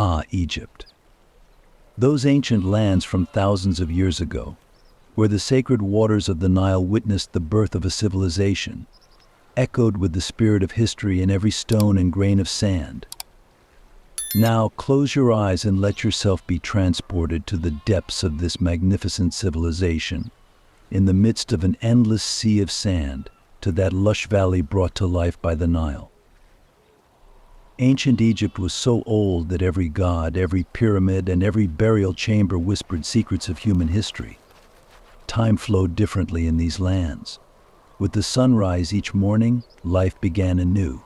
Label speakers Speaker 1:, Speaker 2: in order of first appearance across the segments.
Speaker 1: Ah, Egypt. Those ancient lands from thousands of years ago, where the sacred waters of the Nile witnessed the birth of a civilization, echoed with the spirit of history in every stone and grain of sand. Now close your eyes and let yourself be transported to the depths of this magnificent civilization, in the midst of an endless sea of sand, to that lush valley brought to life by the Nile. Ancient Egypt was so old that every god, every pyramid, and every burial chamber whispered secrets of human history. Time flowed differently in these lands. With the sunrise each morning, life began anew.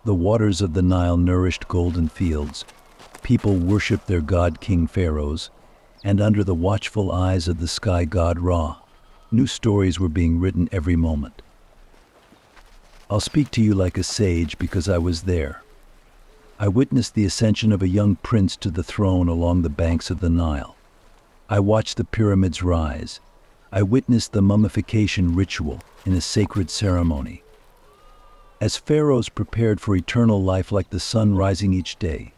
Speaker 1: The waters of the Nile nourished golden fields. People worshipped their god King Pharaohs, and under the watchful eyes of the sky god Ra, new stories were being written every moment. I'll speak to you like a sage because I was there. I witnessed the ascension of a young prince to the throne along the banks of the Nile. I watched the pyramids rise. I witnessed the mummification ritual in a sacred ceremony. As pharaohs prepared for eternal life like the sun rising each day,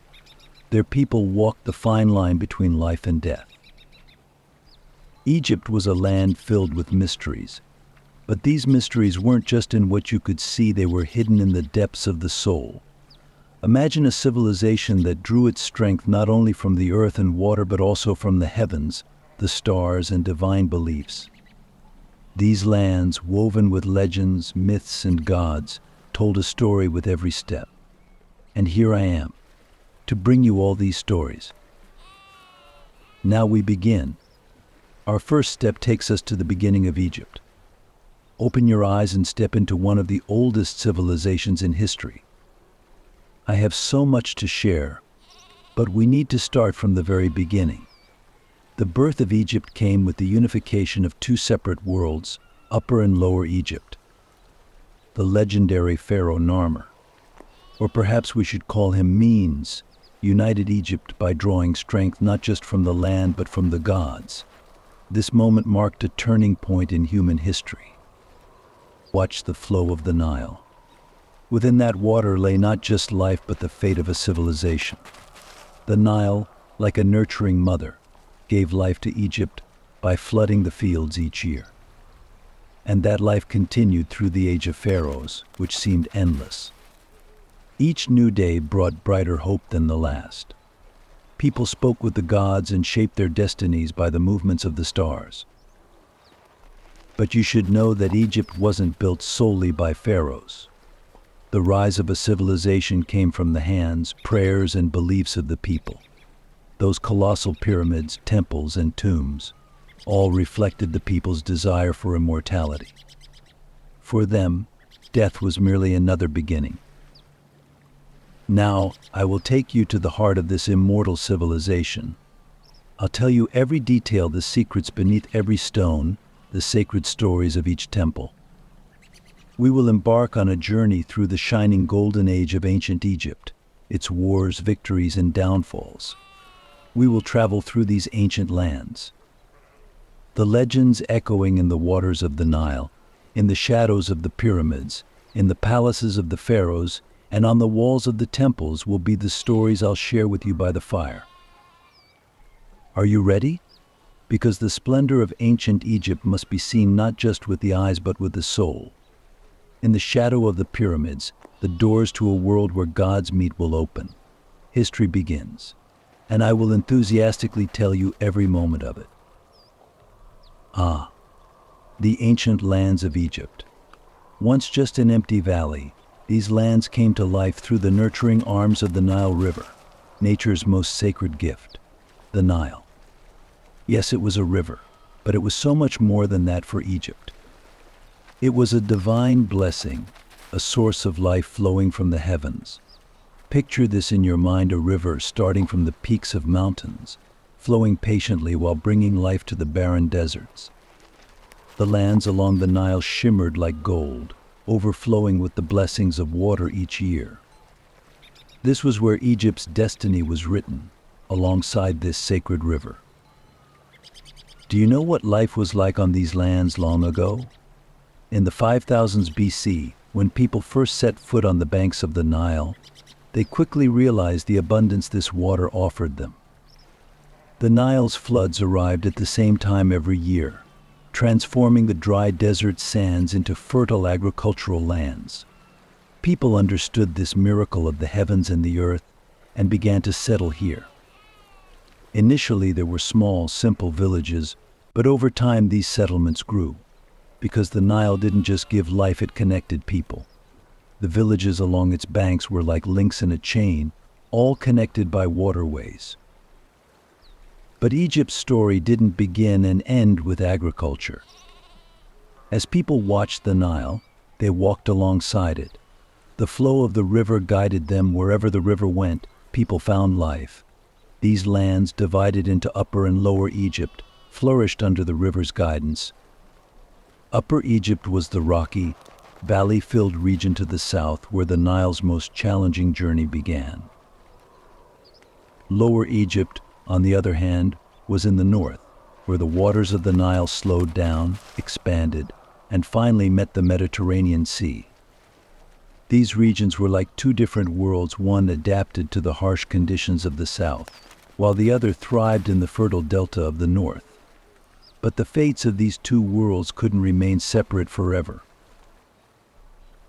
Speaker 1: their people walked the fine line between life and death. Egypt was a land filled with mysteries. But these mysteries weren't just in what you could see, they were hidden in the depths of the soul. Imagine a civilization that drew its strength not only from the earth and water but also from the heavens, the stars, and divine beliefs. These lands, woven with legends, myths, and gods, told a story with every step. And here I am, to bring you all these stories. Now we begin. Our first step takes us to the beginning of Egypt. Open your eyes and step into one of the oldest civilizations in history. I have so much to share, but we need to start from the very beginning. The birth of Egypt came with the unification of two separate worlds, Upper and Lower Egypt. The legendary pharaoh Narmer, or perhaps we should call him Menes, united Egypt by drawing strength not just from the land but from the gods. This moment marked a turning point in human history. Watch the flow of the Nile. Within that water lay not just life but the fate of a civilization. The Nile, like a nurturing mother, gave life to Egypt by flooding the fields each year. And that life continued through the age of pharaohs, which seemed endless. Each new day brought brighter hope than the last. People spoke with the gods and shaped their destinies by the movements of the stars. But you should know that Egypt wasn't built solely by pharaohs. The rise of a civilization came from the hands, prayers, and beliefs of the people. Those colossal pyramids, temples, and tombs all reflected the people's desire for immortality. For them, death was merely another beginning. Now, I will take you to the heart of this immortal civilization. I'll tell you every detail, the secrets beneath every stone, the sacred stories of each temple. We will embark on a journey through the shining golden age of ancient Egypt, its wars, victories, and downfalls. We will travel through these ancient lands. The legends echoing in the waters of the Nile, in the shadows of the pyramids, in the palaces of the pharaohs, and on the walls of the temples will be the stories I'll share with you by the fire. Are you ready? Because the splendor of ancient Egypt must be seen not just with the eyes but with the soul. In the shadow of the pyramids, the doors to a world where gods meet will open. History begins, and I will enthusiastically tell you every moment of it. Ah, the ancient lands of Egypt. Once just an empty valley, these lands came to life through the nurturing arms of the Nile River, nature's most sacred gift, the Nile. Yes, it was a river, but it was so much more than that for Egypt. It was a divine blessing, a source of life flowing from the heavens. Picture this in your mind, a river starting from the peaks of mountains, flowing patiently while bringing life to the barren deserts. The lands along the Nile shimmered like gold, overflowing with the blessings of water each year. This was where Egypt's destiny was written, alongside this sacred river. Do you know what life was like on these lands long ago? In the 5000s BC, when people first set foot on the banks of the Nile, they quickly realized the abundance this water offered them. The Nile's floods arrived at the same time every year, transforming the dry desert sands into fertile agricultural lands. People understood this miracle of the heavens and the earth and began to settle here. Initially, there were small, simple villages, but over time these settlements grew, because the Nile didn't just give life, it connected people. The villages along its banks were like links in a chain, all connected by waterways. But Egypt's story didn't begin and end with agriculture. As people watched the Nile, they walked alongside it. The flow of the river guided them wherever the river went. People found life. These lands, divided into Upper and Lower Egypt, flourished under the river's guidance. Upper Egypt was the rocky, valley-filled region to the south where the Nile's most challenging journey began. Lower Egypt, on the other hand, was in the north, where the waters of the Nile slowed down, expanded, and finally met the Mediterranean Sea. These regions were like two different worlds, one adapted to the harsh conditions of the south, while the other thrived in the fertile delta of the north. But the fates of these two worlds couldn't remain separate forever.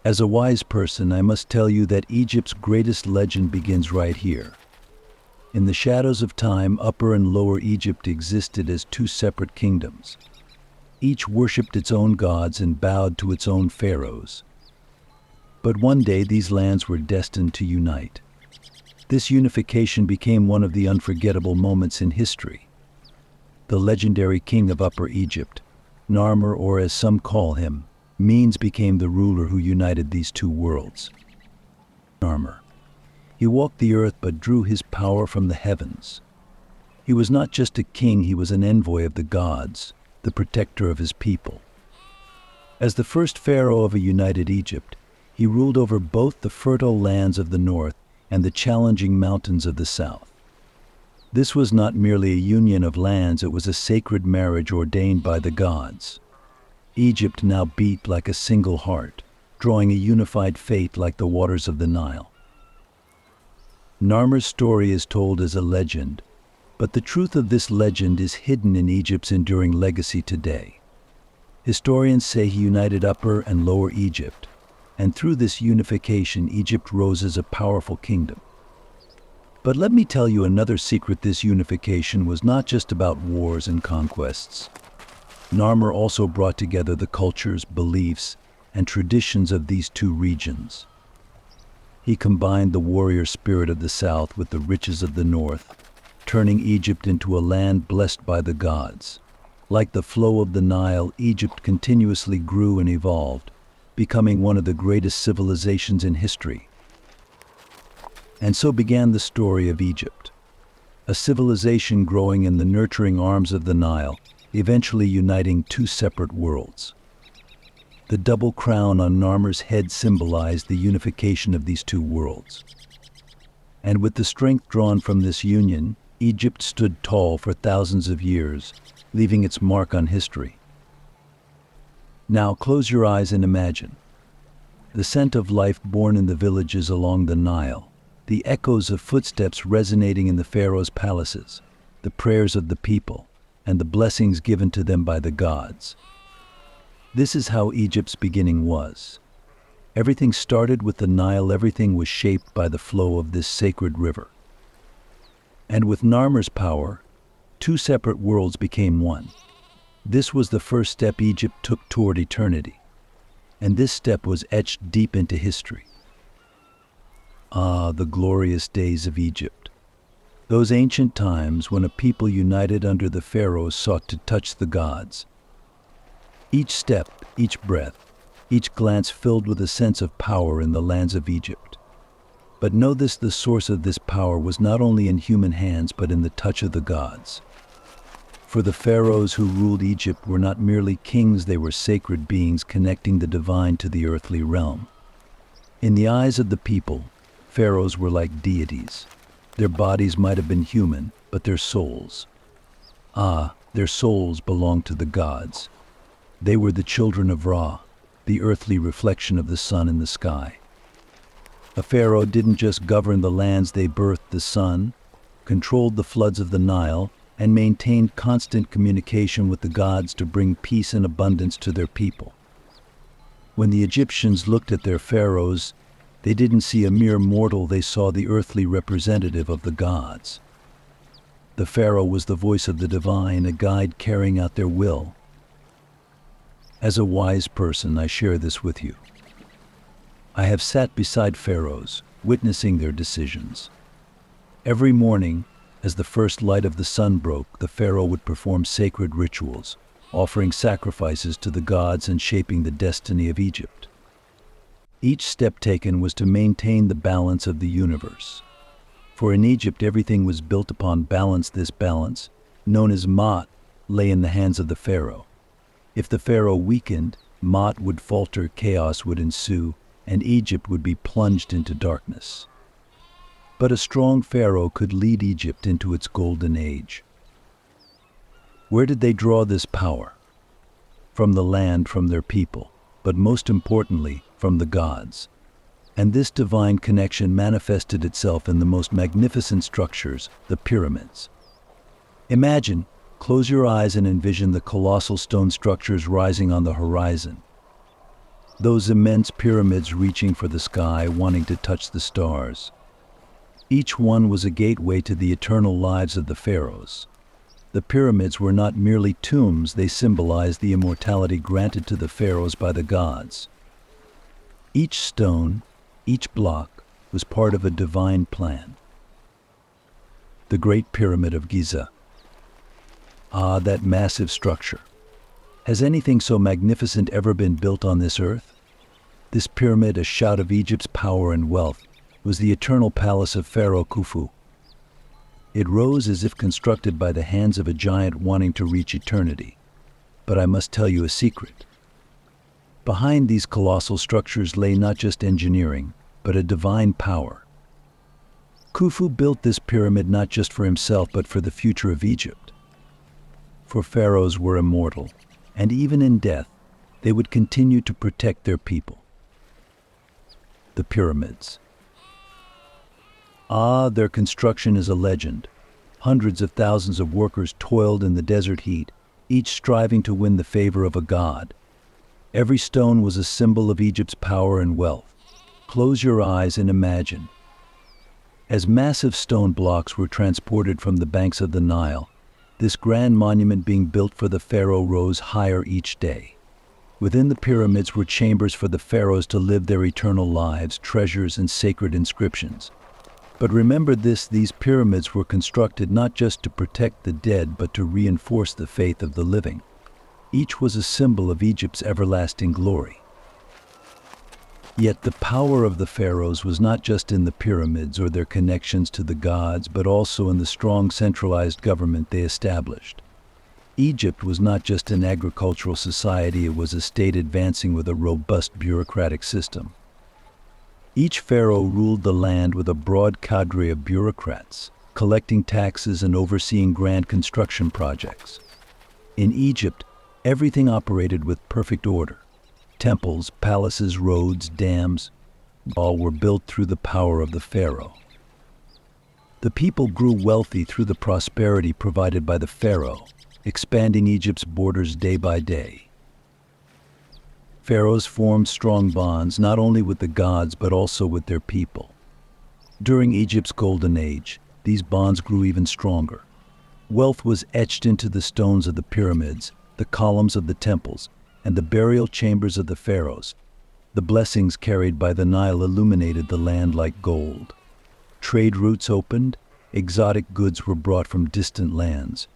Speaker 1: As a wise person, I must tell you that Egypt's greatest legend begins right here. In the shadows of time, Upper and Lower Egypt existed as two separate kingdoms. Each worshipped its own gods and bowed to its own pharaohs. But one day these lands were destined to unite. This unification became one of the unforgettable moments in history. The legendary king of Upper Egypt, Narmer, or as some call him, Menes, became the ruler who united these two worlds. Narmer. He walked the earth but drew his power from the heavens. He was not just a king, he was an envoy of the gods, the protector of his people. As the first pharaoh of a united Egypt, he ruled over both the fertile lands of the north and the challenging mountains of the south. This was not merely a union of lands, it was a sacred marriage ordained by the gods. Egypt now beat like a single heart, drawing a unified fate like the waters of the Nile. Narmer's story is told as a legend, but the truth of this legend is hidden in Egypt's enduring legacy today. Historians say he united Upper and Lower Egypt, and through this unification, Egypt rose as a powerful kingdom. But let me tell you another secret: this unification was not just about wars and conquests. Narmer also brought together the cultures, beliefs, and traditions of these two regions. He combined the warrior spirit of the south with the riches of the north, turning Egypt into a land blessed by the gods. Like the flow of the Nile, Egypt continuously grew and evolved, becoming one of the greatest civilizations in history. And so began the story of Egypt, a civilization growing in the nurturing arms of the Nile, eventually uniting two separate worlds. The double crown on Narmer's head symbolized the unification of these two worlds. And with the strength drawn from this union, Egypt stood tall for thousands of years, leaving its mark on history. Now close your eyes and imagine the scent of life born in the villages along the Nile, the echoes of footsteps resonating in the pharaoh's palaces, the prayers of the people, and the blessings given to them by the gods. This is how Egypt's beginning was. Everything started with the Nile, everything was shaped by the flow of this sacred river. And with Narmer's power, two separate worlds became one. This was the first step Egypt took toward eternity, and this step was etched deep into history. Ah, the glorious days of Egypt. Those ancient times when a people united under the pharaohs sought to touch the gods. Each step, each breath, each glance filled with a sense of power in the lands of Egypt. But know this: the source of this power was not only in human hands but in the touch of the gods. For the pharaohs who ruled Egypt were not merely kings, they were sacred beings connecting the divine to the earthly realm. In the eyes of the people, pharaohs were like deities. Their bodies might have been human, but their souls, their souls belonged to the gods. They were the children of Ra, the earthly reflection of the sun in the sky. A pharaoh didn't just govern the lands, they birthed the sun, controlled the floods of the Nile, and maintained constant communication with the gods to bring peace and abundance to their people. When the Egyptians looked at their pharaohs, they didn't see a mere mortal, they saw the earthly representative of the gods. The pharaoh was the voice of the divine, a guide carrying out their will. As a wise person, I share this with you. I have sat beside pharaohs, witnessing their decisions. Every morning, as the first light of the sun broke, the pharaoh would perform sacred rituals, offering sacrifices to the gods and shaping the destiny of Egypt. Each step taken was to maintain the balance of the universe. For in Egypt, everything was built upon balance. This balance, known as Ma'at, lay in the hands of the pharaoh. If the pharaoh weakened, Ma'at would falter, chaos would ensue, and Egypt would be plunged into darkness. But a strong pharaoh could lead Egypt into its golden age. Where did they draw this power? From the land, from their people, but most importantly, from the gods. And this divine connection manifested itself in the most magnificent structures, the pyramids. Imagine, close your eyes and envision the colossal stone structures rising on the horizon. Those immense pyramids reaching for the sky, wanting to touch the stars. Each one was a gateway to the eternal lives of the pharaohs. The pyramids were not merely tombs, they symbolized the immortality granted to the pharaohs by the gods. Each stone, each block, was part of a divine plan. The Great Pyramid of Giza. Ah, that massive structure. Has anything so magnificent ever been built on this earth? This pyramid, a shout of Egypt's power and wealth, was the eternal palace of Pharaoh Khufu. It rose as if constructed by the hands of a giant wanting to reach eternity. But I must tell you a secret. Behind these colossal structures lay not just engineering, but a divine power. Khufu built this pyramid not just for himself, but for the future of Egypt. For pharaohs were immortal, and even in death, they would continue to protect their people. The pyramids. Ah, their construction is a legend. Hundreds of thousands of workers toiled in the desert heat, each striving to win the favor of a god. Every stone was a symbol of Egypt's power and wealth. Close your eyes and imagine. As massive stone blocks were transported from the banks of the Nile, this grand monument being built for the pharaoh rose higher each day. Within the pyramids were chambers for the pharaohs to live their eternal lives, treasures and sacred inscriptions. But remember this, these pyramids were constructed not just to protect the dead, but to reinforce the faith of the living. Each was a symbol of Egypt's everlasting glory. Yet the power of the pharaohs was not just in the pyramids or their connections to the gods, but also in the strong centralized government they established. Egypt was not just an agricultural society, it was a state advancing with a robust bureaucratic system. Each pharaoh ruled the land with a broad cadre of bureaucrats, collecting taxes and overseeing grand construction projects. In Egypt, everything operated with perfect order. Temples, palaces, roads, dams, all were built through the power of the pharaoh. The people grew wealthy through the prosperity provided by the pharaoh, expanding Egypt's borders day by day. Pharaohs formed strong bonds not only with the gods but also with their people. During Egypt's golden age, these bonds grew even stronger. Wealth was etched into the stones of the pyramids, the columns of the temples, and the burial chambers of the pharaohs. The blessings carried by the Nile illuminated the land like gold. Trade routes opened, exotic goods were brought from distant lands.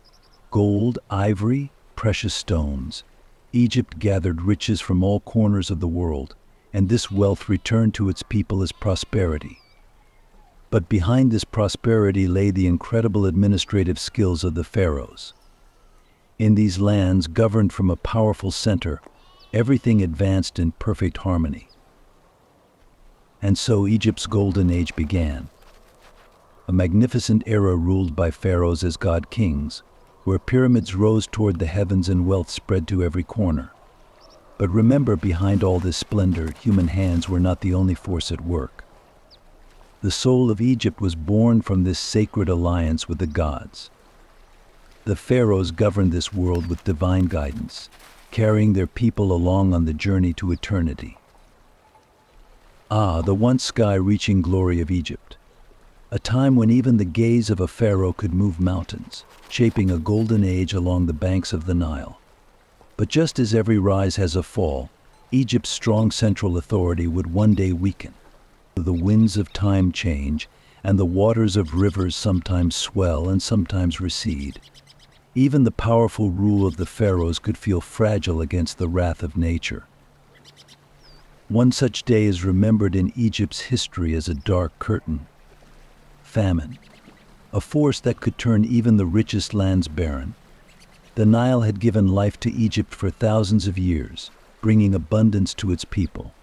Speaker 1: Gold, ivory, precious stones. Egypt gathered riches from all corners of the world, and this wealth returned to its people as prosperity. But behind this prosperity lay the incredible administrative skills of the pharaohs. In these lands, governed from a powerful center, everything advanced in perfect harmony. And so Egypt's golden age began. A magnificent era ruled by pharaohs as god-kings, where pyramids rose toward the heavens and wealth spread to every corner. But remember, behind all this splendor, human hands were not the only force at work. The soul of Egypt was born from this sacred alliance with the gods. The pharaohs governed this world with divine guidance, carrying their people along on the journey to eternity. The once sky-reaching glory of Egypt. A time when even the gaze of a pharaoh could move mountains, shaping a golden age along the banks of the Nile. But just as every rise has a fall, Egypt's strong central authority would one day weaken. The winds of time change, and the waters of rivers sometimes swell and sometimes recede. Even the powerful rule of the pharaohs could feel fragile against the wrath of nature. One such day is remembered in Egypt's history as a dark curtain. Famine, a force that could turn even the richest lands barren. The Nile had given life to Egypt for thousands of years, bringing abundance to its people.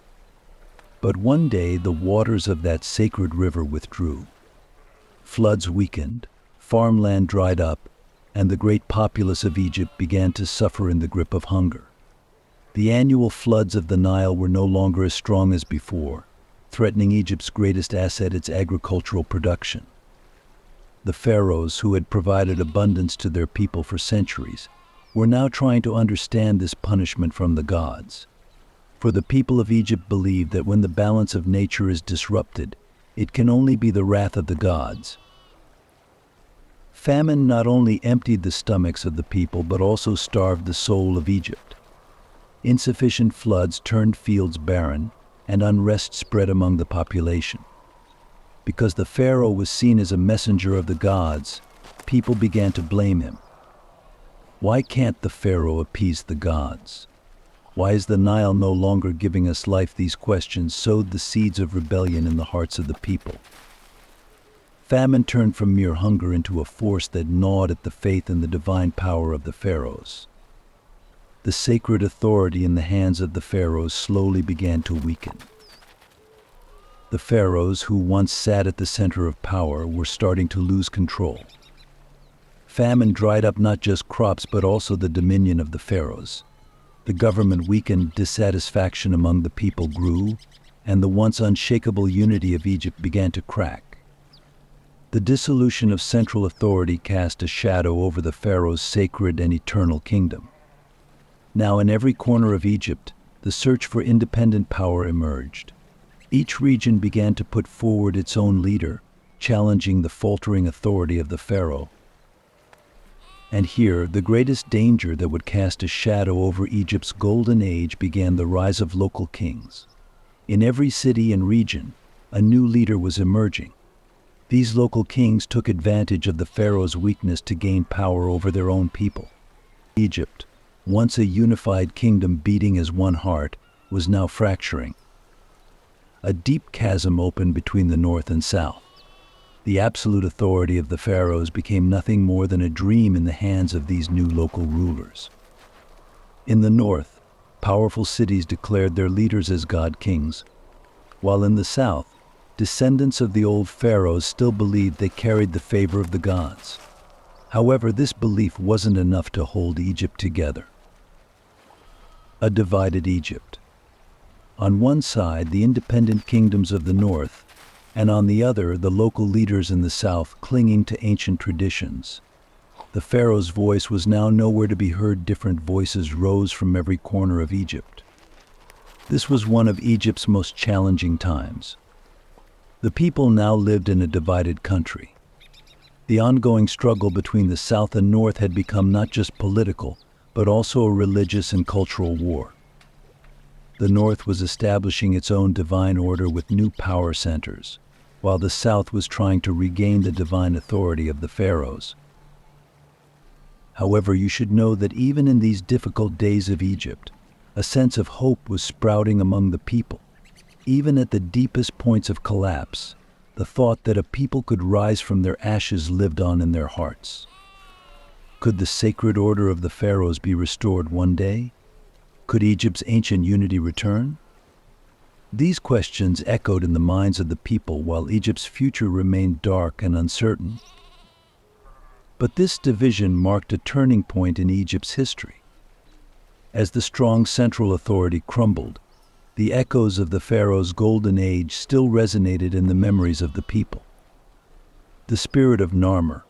Speaker 1: But one day the waters of that sacred river withdrew. Floods weakened, farmland dried up, and the great populace of Egypt began to suffer in the grip of hunger. The annual floods of the Nile were no longer as strong as before, threatening Egypt's greatest asset, its agricultural production. The pharaohs, who had provided abundance to their people for centuries, were now trying to understand this punishment from the gods. For the people of Egypt believed that when the balance of nature is disrupted, it can only be the wrath of the gods. Famine not only emptied the stomachs of the people but also starved the soul of Egypt. Insufficient floods turned fields barren, and unrest spread among the population. Because the pharaoh was seen as a messenger of the gods, people began to blame him. Why can't the pharaoh appease the gods? Why is the Nile no longer giving us life? These questions sowed the seeds of rebellion in the hearts of the people. Famine turned from mere hunger into a force that gnawed at the faith in the divine power of the pharaohs. The sacred authority in the hands of the pharaohs slowly began to weaken. The pharaohs, who once sat at the center of power, were starting to lose control. Famine dried up not just crops but also the dominion of the pharaohs. The government weakened, dissatisfaction among the people grew, and the once unshakable unity of Egypt began to crack. The dissolution of central authority cast a shadow over the pharaoh's sacred and eternal kingdom. Now in every corner of Egypt, the search for independent power emerged. Each region began to put forward its own leader, challenging the faltering authority of the pharaoh. And here, the greatest danger that would cast a shadow over Egypt's golden age began: the rise of local kings. In every city and region, a new leader was emerging. These local kings took advantage of the pharaoh's weakness to gain power over their own people. Egypt, once a unified kingdom beating as one heart, was now fracturing. A deep chasm opened between the north and south. The absolute authority of the pharaohs became nothing more than a dream in the hands of these new local rulers. In the north, powerful cities declared their leaders as god-kings, while in the south, descendants of the old pharaohs still believed they carried the favor of the gods. However, this belief wasn't enough to hold Egypt together. A divided Egypt. On one side, the independent kingdoms of the north, and on the other, the local leaders in the south clinging to ancient traditions. The pharaoh's voice was now nowhere to be heard. Different voices rose from every corner of Egypt. This was one of Egypt's most challenging times. The people now lived in a divided country. The ongoing struggle between the south and north had become not just political, but also a religious and cultural war. The north was establishing its own divine order with new power centers, while the south was trying to regain the divine authority of the pharaohs. However, you should know that even in these difficult days of Egypt, a sense of hope was sprouting among the people. Even at the deepest points of collapse, the thought that a people could rise from their ashes lived on in their hearts. Could the sacred order of the pharaohs be restored one day? Could Egypt's ancient unity return? These questions echoed in the minds of the people while Egypt's future remained dark and uncertain. But this division marked a turning point in Egypt's history. As the strong central authority crumbled, the echoes of the pharaoh's golden age still resonated in the memories of the people. The spirit of Narmer,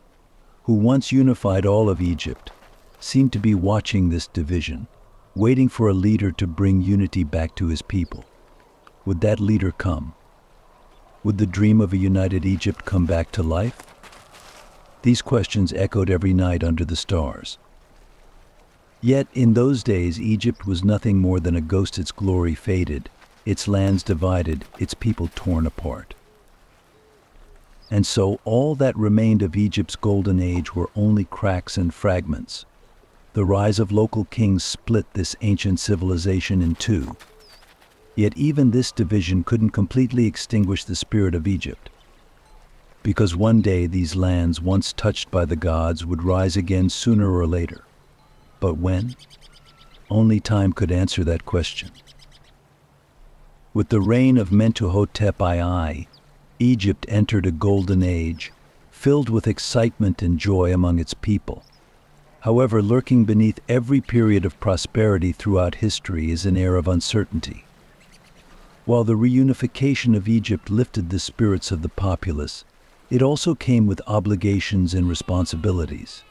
Speaker 1: who once unified all of Egypt, seemed to be watching this division, waiting for a leader to bring unity back to his people. Would that leader come? Would the dream of a united Egypt come back to life? These questions echoed every night under the stars. Yet, in those days, Egypt was nothing more than a ghost. Its glory faded, its lands divided, its people torn apart. And so all that remained of Egypt's golden age were only cracks and fragments. The rise of local kings split this ancient civilization in two. Yet even this division couldn't completely extinguish the spirit of Egypt. Because one day these lands, once touched by the gods, would rise again sooner or later. But when? Only time could answer that question. With the reign of Mentuhotep II, Egypt entered a golden age, filled with excitement and joy among its people. However, lurking beneath every period of prosperity throughout history is an air of uncertainty. While the reunification of Egypt lifted the spirits of the populace, it also came with obligations and responsibilities.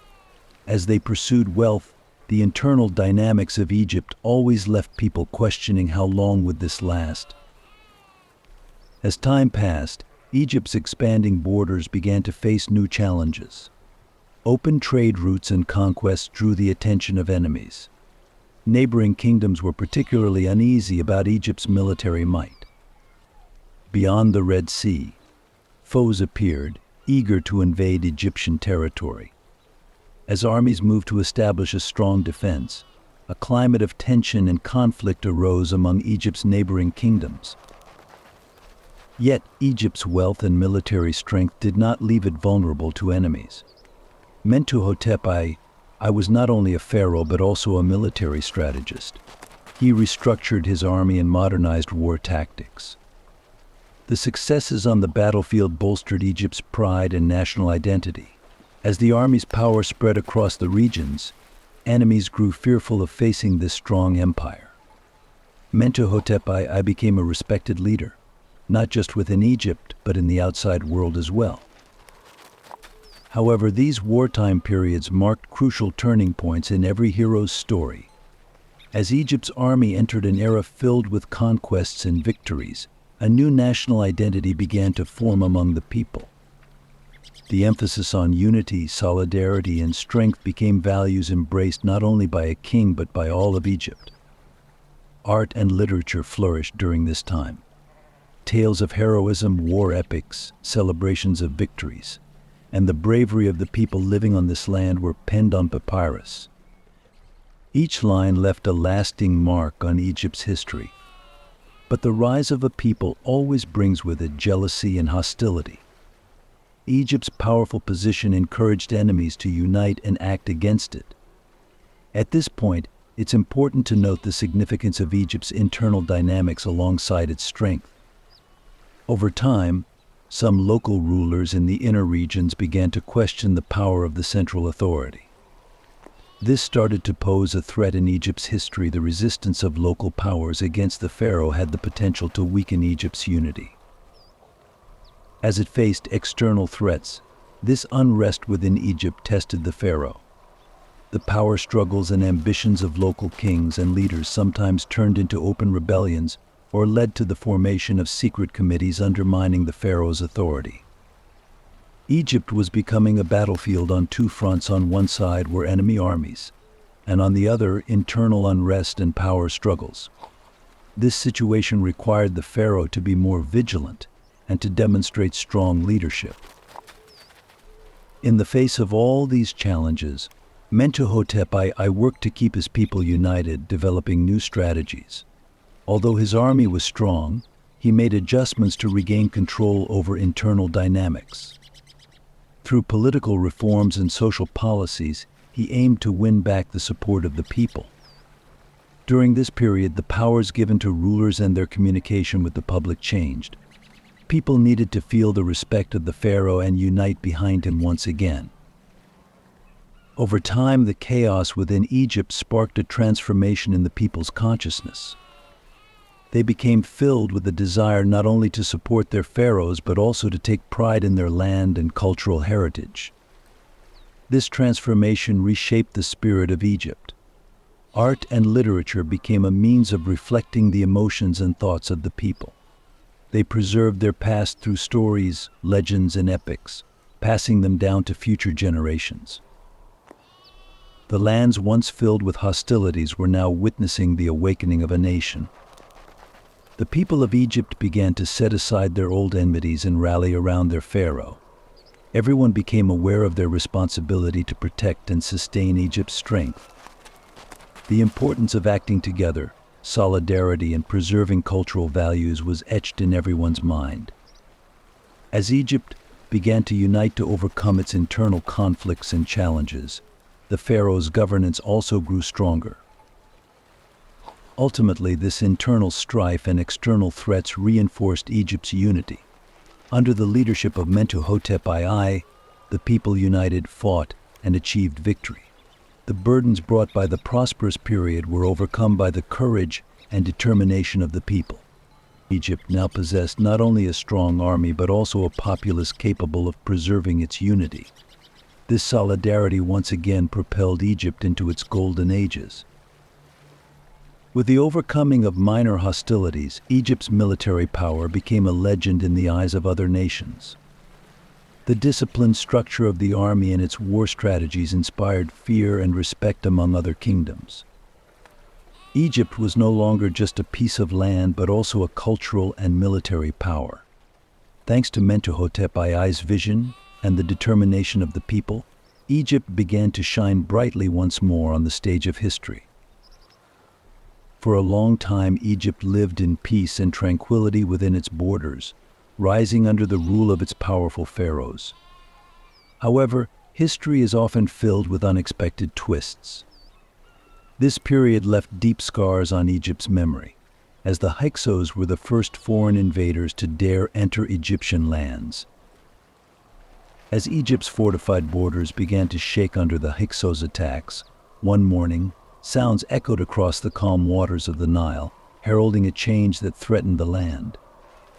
Speaker 1: As they pursued wealth, the internal dynamics of Egypt always left people questioning how long would this last. As time passed, Egypt's expanding borders began to face new challenges. Open trade routes and conquests drew the attention of enemies. Neighboring kingdoms were particularly uneasy about Egypt's military might. Beyond the Red Sea, foes appeared, eager to invade Egyptian territory. As armies moved to establish a strong defense, a climate of tension and conflict arose among Egypt's neighboring kingdoms. Yet Egypt's wealth and military strength did not leave it vulnerable to enemies. Mentuhotep I was not only a pharaoh but also a military strategist. He restructured his army and modernized war tactics. The successes on the battlefield bolstered Egypt's pride and national identity. As the army's power spread across the regions, enemies grew fearful of facing this strong empire. Mentuhotep I became a respected leader, not just within Egypt, but in the outside world as well. However, these wartime periods marked crucial turning points in every hero's story. As Egypt's army entered an era filled with conquests and victories, a new national identity began to form among the people. The emphasis on unity, solidarity, and strength became values embraced not only by a king but by all of Egypt. Art and literature flourished during this time. Tales of heroism, war epics, celebrations of victories, and the bravery of the people living on this land were penned on papyrus. Each line left a lasting mark on Egypt's history. But the rise of a people always brings with it jealousy and hostility. Egypt's powerful position encouraged enemies to unite and act against it. At this point, it's important to note the significance of Egypt's internal dynamics alongside its strength. Over time, some local rulers in the inner regions began to question the power of the central authority. This started to pose a threat in Egypt's history. The resistance of local powers against the pharaoh had the potential to weaken Egypt's unity. As it faced external threats, this unrest within Egypt tested the pharaoh. The power struggles and ambitions of local kings and leaders sometimes turned into open rebellions or led to the formation of secret committees undermining the pharaoh's authority. Egypt was becoming a battlefield on two fronts. On one side were enemy armies, and on the other, internal unrest and power struggles. This situation required the pharaoh to be more vigilant and to demonstrate strong leadership. In the face of all these challenges, Mentuhotep I worked to keep his people united, developing new strategies. Although his army was strong, he made adjustments to regain control over internal dynamics. Through political reforms and social policies, he aimed to win back the support of the people. During this period, the powers given to rulers and their communication with the public changed. People needed to feel the respect of the pharaoh and unite behind him once again. Over time, the chaos within Egypt sparked a transformation in the people's consciousness. They became filled with a desire not only to support their pharaohs but also to take pride in their land and cultural heritage. This transformation reshaped the spirit of Egypt. Art and literature became a means of reflecting the emotions and thoughts of the people. They preserved their past through stories, legends, and epics, passing them down to future generations. The lands once filled with hostilities were now witnessing the awakening of a nation. The people of Egypt began to set aside their old enmities and rally around their pharaoh. Everyone became aware of their responsibility to protect and sustain Egypt's strength. The importance of acting together, solidarity, and preserving cultural values was etched in everyone's mind. As Egypt began to unite to overcome its internal conflicts and challenges, the pharaoh's governance also grew stronger. Ultimately, this internal strife and external threats reinforced Egypt's unity. Under the leadership of Mentuhotep II, the people united, fought, and achieved victory. The burdens brought by the prosperous period were overcome by the courage and determination of the people. Egypt now possessed not only a strong army but also a populace capable of preserving its unity. This solidarity once again propelled Egypt into its golden ages. With the overcoming of minor hostilities, Egypt's military power became a legend in the eyes of other nations. The disciplined structure of the army and its war strategies inspired fear and respect among other kingdoms. Egypt was no longer just a piece of land but also a cultural and military power. Thanks to Mentuhotep II's vision and the determination of the people, Egypt began to shine brightly once more on the stage of history. For a long time, Egypt lived in peace and tranquility within its borders, rising under the rule of its powerful pharaohs. However, history is often filled with unexpected twists. This period left deep scars on Egypt's memory, as the Hyksos were the first foreign invaders to dare enter Egyptian lands. As Egypt's fortified borders began to shake under the Hyksos' attacks, one morning, sounds echoed across the calm waters of the Nile, heralding a change that threatened the land.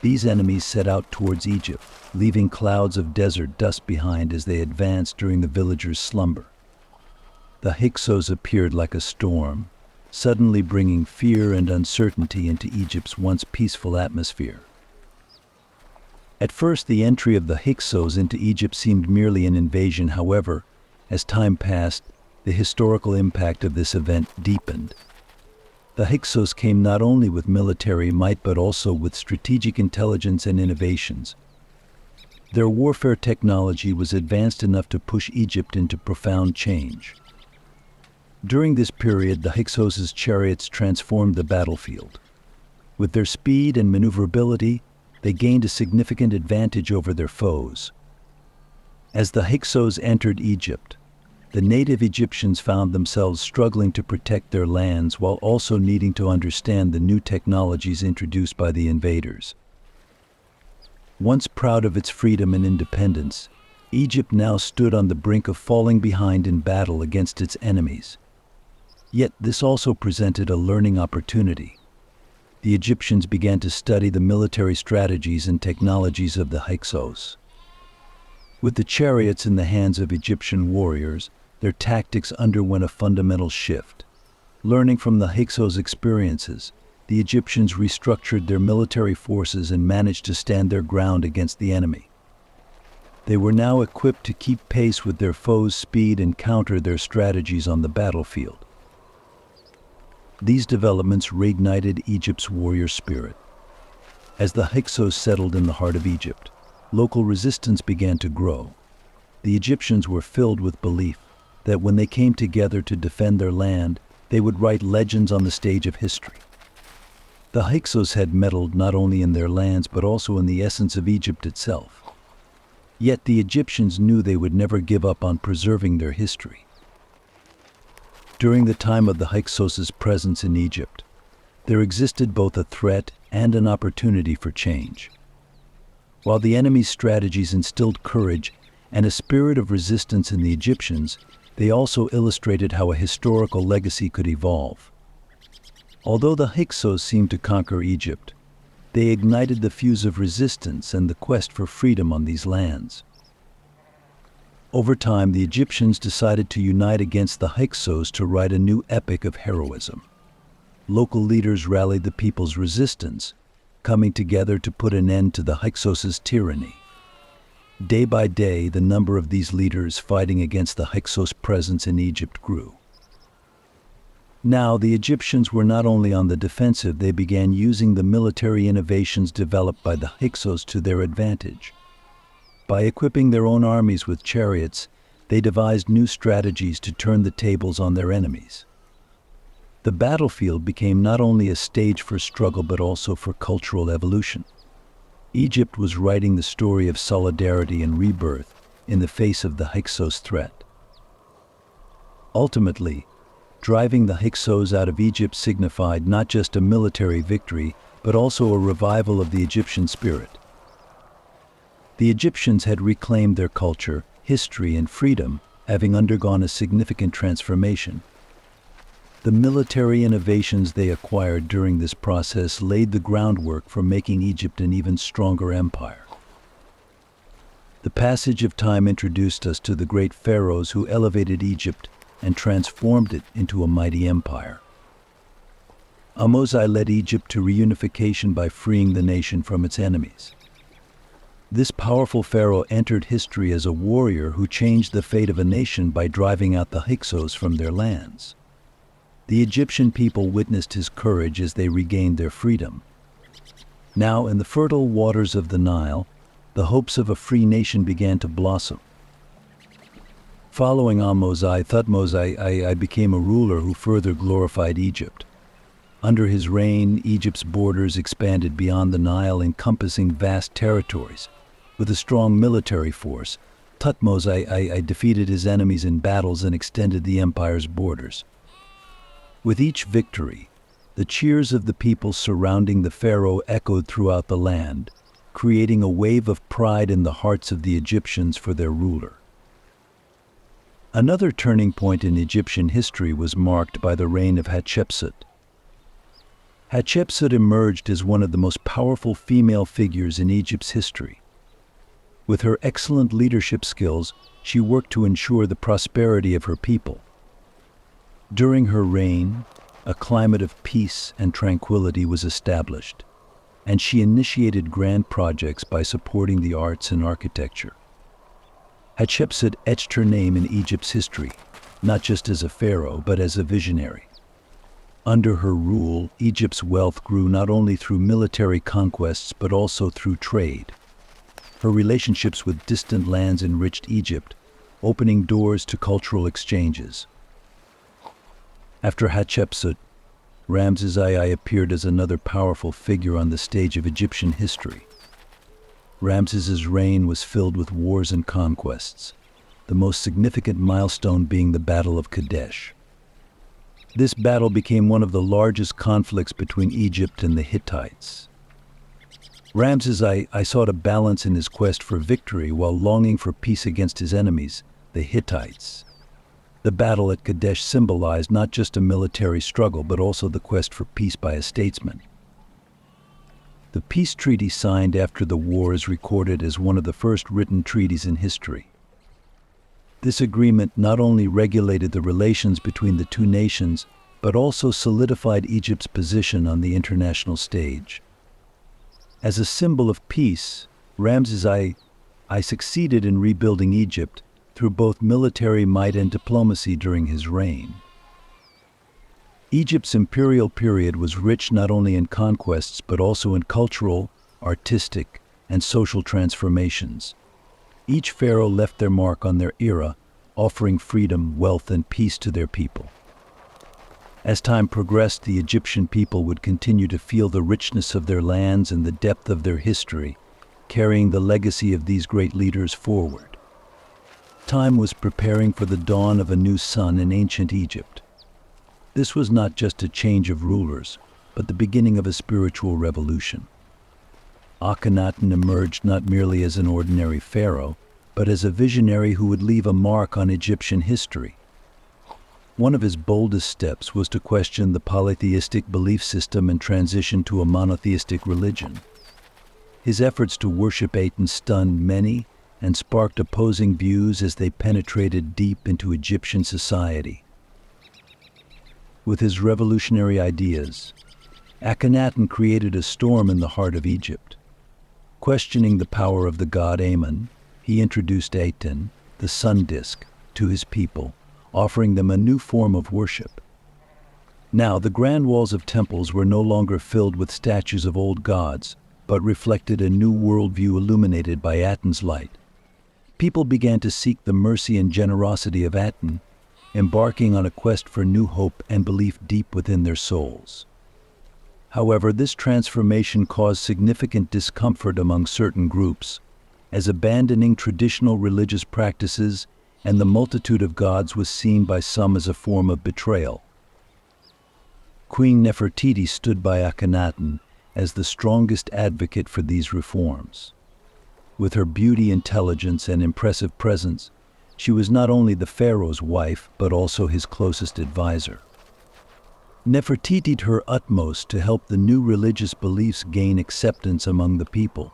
Speaker 1: These enemies set out towards Egypt, leaving clouds of desert dust behind as they advanced during the villagers' slumber. The Hyksos appeared like a storm, suddenly bringing fear and uncertainty into Egypt's once peaceful atmosphere. At first, the entry of the Hyksos into Egypt seemed merely an invasion. However, as time passed, the historical impact of this event deepened. The Hyksos came not only with military might but also with strategic intelligence and innovations. Their warfare technology was advanced enough to push Egypt into profound change. During this period, the Hyksos' chariots transformed the battlefield. With their speed and maneuverability, they gained a significant advantage over their foes. As the Hyksos entered Egypt, the native Egyptians found themselves struggling to protect their lands while also needing to understand the new technologies introduced by the invaders. Once proud of its freedom and independence, Egypt now stood on the brink of falling behind in battle against its enemies. Yet this also presented a learning opportunity. The Egyptians began to study the military strategies and technologies of the Hyksos. With the chariots in the hands of Egyptian warriors, their tactics underwent a fundamental shift. Learning from the Hyksos' experiences, the Egyptians restructured their military forces and managed to stand their ground against the enemy. They were now equipped to keep pace with their foes' speed and counter their strategies on the battlefield. These developments reignited Egypt's warrior spirit. As the Hyksos settled in the heart of Egypt, local resistance began to grow. The Egyptians were filled with belief that when they came together to defend their land, they would write legends on the stage of history. The Hyksos had meddled not only in their lands but also in the essence of Egypt itself. Yet the Egyptians knew they would never give up on preserving their history. During the time of the Hyksos' presence in Egypt, there existed both a threat and an opportunity for change. While the enemy's strategies instilled courage and a spirit of resistance in the Egyptians, they also illustrated how a historical legacy could evolve. Although the Hyksos seemed to conquer Egypt, they ignited the fuse of resistance and the quest for freedom on these lands. Over time, the Egyptians decided to unite against the Hyksos to write a new epic of heroism. Local leaders rallied the people's resistance, coming together to put an end to the Hyksos' tyranny. Day by day, the number of these leaders fighting against the Hyksos' presence in Egypt grew. Now, the Egyptians were not only on the defensive, they began using the military innovations developed by the Hyksos to their advantage. By equipping their own armies with chariots, they devised new strategies to turn the tables on their enemies. The battlefield became not only a stage for struggle but also for cultural evolution. Egypt was writing the story of solidarity and rebirth in the face of the Hyksos threat. Ultimately, driving the Hyksos out of Egypt signified not just a military victory, but also a revival of the Egyptian spirit. The Egyptians had reclaimed their culture, history, and freedom, having undergone a significant transformation. The military innovations they acquired during this process laid the groundwork for making Egypt an even stronger empire. The passage of time introduced us to the great pharaohs who elevated Egypt and transformed it into a mighty empire. Ahmose led Egypt to reunification by freeing the nation from its enemies. This powerful pharaoh entered history as a warrior who changed the fate of a nation by driving out the Hyksos from their lands. The Egyptian people witnessed his courage as they regained their freedom. Now, in the fertile waters of the Nile, the hopes of a free nation began to blossom. Following Thutmose I became a ruler who further glorified Egypt. Under his reign, Egypt's borders expanded beyond the Nile, encompassing vast territories. With a strong military force, Thutmose I defeated his enemies in battles and extended the empire's borders. With each victory, the cheers of the people surrounding the pharaoh echoed throughout the land, creating a wave of pride in the hearts of the Egyptians for their ruler. Another turning point in Egyptian history was marked by the reign of Hatshepsut. Hatshepsut emerged as one of the most powerful female figures in Egypt's history. With her excellent leadership skills, she worked to ensure the prosperity of her people. During her reign, a climate of peace and tranquility was established, and she initiated grand projects by supporting the arts and architecture. Hatshepsut etched her name in Egypt's history, not just as a pharaoh, but as a visionary. Under her rule, Egypt's wealth grew not only through military conquests, but also through trade. Her relationships with distant lands enriched Egypt, opening doors to cultural exchanges. After Hatshepsut, Ramses II appeared as another powerful figure on the stage of Egyptian history. Ramses's reign was filled with wars and conquests, the most significant milestone being the Battle of Kadesh. This battle became one of the largest conflicts between Egypt and the Hittites. Ramses I sought a balance in his quest for victory while longing for peace against his enemies, the Hittites. The battle at Kadesh symbolized not just a military struggle, but also the quest for peace by a statesman. The peace treaty signed after the war is recorded as one of the first written treaties in history. This agreement not only regulated the relations between the two nations, but also solidified Egypt's position on the international stage. As a symbol of peace, Ramses I succeeded in rebuilding Egypt through both military might and diplomacy during his reign. Egypt's imperial period was rich not only in conquests but also in cultural, artistic, and social transformations. Each pharaoh left their mark on their era, offering freedom, wealth, and peace to their people. As time progressed, the Egyptian people would continue to feel the richness of their lands and the depth of their history, carrying the legacy of these great leaders forward. Time was preparing for the dawn of a new sun in ancient Egypt. This was not just a change of rulers, but the beginning of a spiritual revolution. Akhenaten emerged not merely as an ordinary pharaoh, but as a visionary who would leave a mark on Egyptian history. One of his boldest steps was to question the polytheistic belief system and transition to a monotheistic religion. His efforts to worship Aten stunned many and sparked opposing views as they penetrated deep into Egyptian society. With his revolutionary ideas, Akhenaten created a storm in the heart of Egypt. Questioning the power of the god Amun, he introduced Aten, the sun disk, to his people, offering them a new form of worship. Now, the grand walls of temples were no longer filled with statues of old gods, but reflected a new worldview illuminated by Aten's light. People began to seek the mercy and generosity of Aten, embarking on a quest for new hope and belief deep within their souls. However, this transformation caused significant discomfort among certain groups, as abandoning traditional religious practices and the multitude of gods was seen by some as a form of betrayal. Queen Nefertiti stood by Akhenaten as the strongest advocate for these reforms. With her beauty, intelligence, and impressive presence, she was not only the pharaoh's wife, but also his closest advisor. Nefertiti did her utmost to help the new religious beliefs gain acceptance among the people,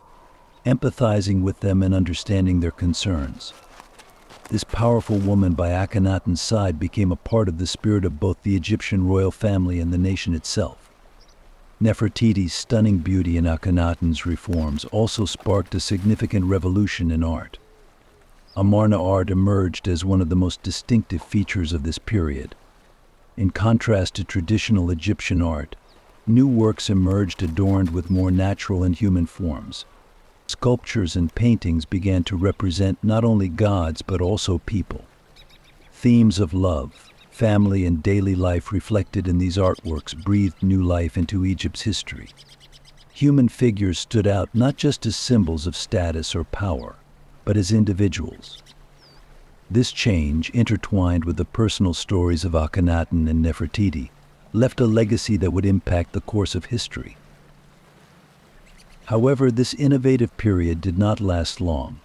Speaker 1: empathizing with them and understanding their concerns. This powerful woman by Akhenaten's side became a part of the spirit of both the Egyptian royal family and the nation itself. Nefertiti's stunning beauty and Akhenaten's reforms also sparked a significant revolution in art. Amarna art emerged as one of the most distinctive features of this period. In contrast to traditional Egyptian art, new works emerged adorned with more natural and human forms. Sculptures and paintings began to represent not only gods but also people. Themes of love, family, and daily life reflected in these artworks breathed new life into Egypt's history. Human figures stood out not just as symbols of status or power, but as individuals. This change, intertwined with the personal stories of Akhenaten and Nefertiti, left a legacy that would impact the course of history. However, this innovative period did not last long.